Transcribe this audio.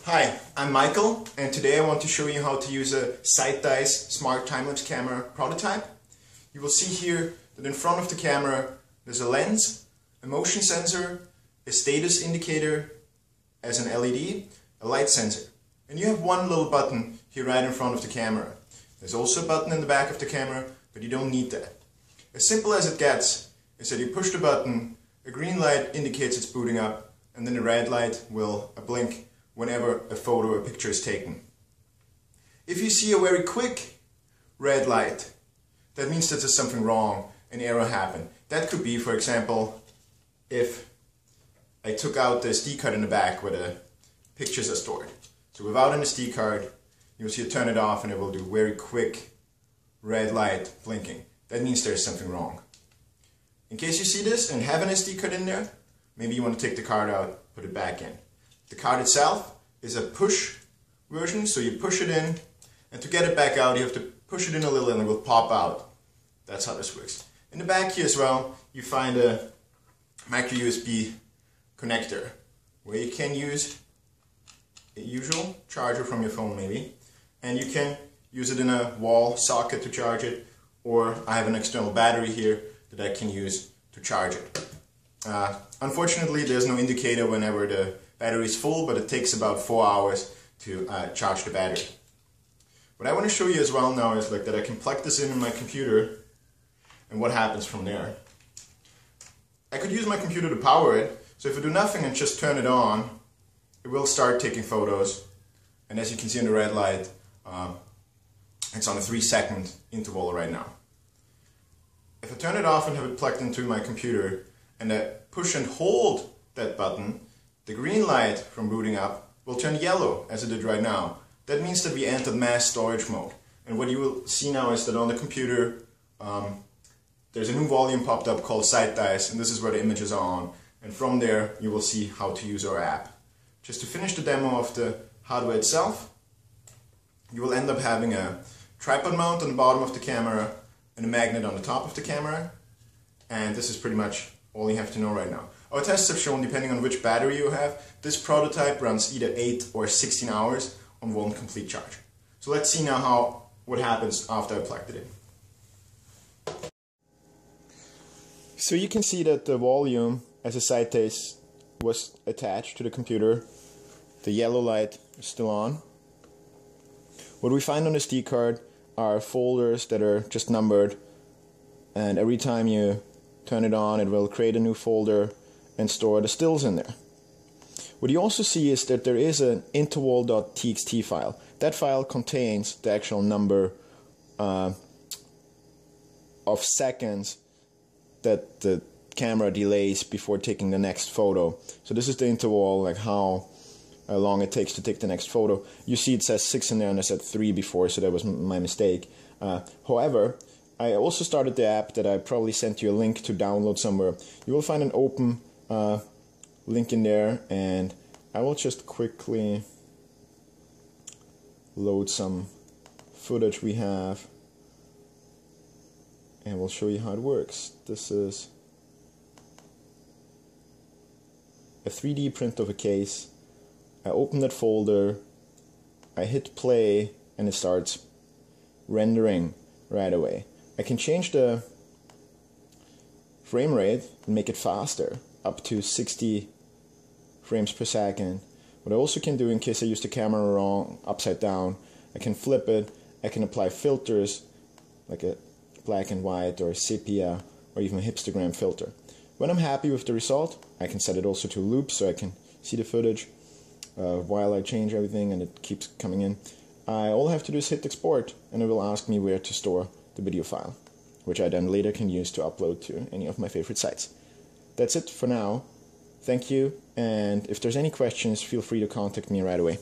Hi, I'm Michael, and today I want to show you how to use a Zeitdice smart time-lapse camera prototype. You will see here that in front of the camera there's a lens, a motion sensor, a status indicator as an LED, a light sensor. And you have one little button here right in front of the camera. There's also a button in the back of the camera, but you don't need that. As simple as it gets is that you push the button, a green light indicates it's booting up, and then the red light will blink whenever a photo or picture is taken. If you see a very quick red light, that means that there's something wrong, an error happened. That could be, for example, if I took out the SD card in the back where the pictures are stored. So without an SD card, you'll see it turn it off and it will do very quick red light blinking. That means there's something wrong. In case you see this and have an SD card in there, maybe you want to take the card out, put it back in. The card itself is a push version, so you push it in, and to get it back out you have to push it in a little and it will pop out. That's how this works. In the back here as well, you find a micro USB connector where you can use a usual charger from your phone maybe, and you can use it in a wall socket to charge it, or I have an external battery here that I can use to charge it. Unfortunately, there's no indicator whenever the battery is full, but it takes about 4 hours to charge the battery. What I want to show you as well now is that I can plug this in my computer and what happens from there. I could use my computer to power it, so if I do nothing and just turn it on, it will start taking photos, and as you can see in the red light, it's on a 3-second interval right now. If I turn it off and have it plugged into my computer and I push and hold that button, the green light from booting up will turn yellow as it did right now. That means that we entered mass storage mode. And what you will see now is that on the computer there's a new volume popped up called Zeitdice, and this is where the images are on. And from there you will see how to use our app. Just to finish the demo of the hardware itself, you will end up having a tripod mount on the bottom of the camera and a magnet on the top of the camera. And this is pretty much all you have to know right now. Our tests have shown, depending on which battery you have, this prototype runs either 8 or 16 hours on one complete charge. So let's see now what happens after I plugged it in. So you can see that the volume as a Zeitdice was attached to the computer. The yellow light is still on. What we find on the SD card are folders that are just numbered, and every time you turn it on it will create a new folder and store the stills in there. What you also see is that there is an interval.txt file. That file contains the actual number of seconds that the camera delays before taking the next photo. So this is the interval, like how long it takes to take the next photo. You see it says 6 in there and I said 3 before, so that was my mistake. However, I also started the app that I probably sent you a link to download somewhere. You will find an open link in there, and I will just quickly load some footage we have and we'll show you how it works. This is a 3D print of a case. I open that folder, I hit play, and it starts rendering right away. I can change the frame rate and make it faster, up to 60 frames per second. What I also can do, in case I use the camera wrong, upside down, I can flip it, I can apply filters, like a black and white or sepia, or even a hipstogram filter. When I'm happy with the result, I can set it also to loop so I can see the footage while I change everything and it keeps coming in. All I have to do is hit export, and it will ask me where to store the video file, which I then later can use to upload to any of my favorite sites. That's it for now. Thank you, and if there's any questions, feel free to contact me right away.